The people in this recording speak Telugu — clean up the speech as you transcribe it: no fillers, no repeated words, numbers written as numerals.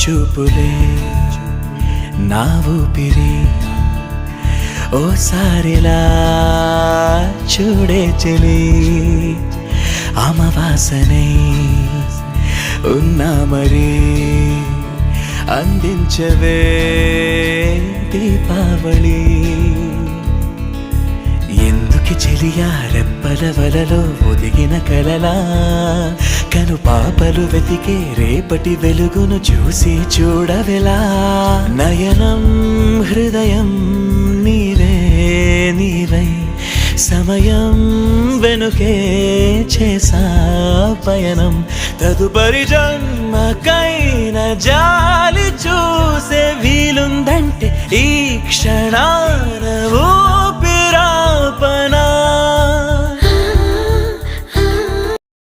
చూపులే నా ఊపిరి ఓసారిలా చూడే చెలి అమవాసనై ఉన్నా మరి అందించవే దీపావళి ఎందుకి చెలియా రెప్పల వలలో ఒదిగిన కలలా కను పాపలు వెతికే రేపటి వెలుగును చూసి చూడవెలా నయనం హృదయం నీవే నీవై సమయం వెనుకే చేసా పయనం తదుపరి జన్మకైన జాలి చూసే వీలుందంటే ఈ క్షణాన ఊపిరాపన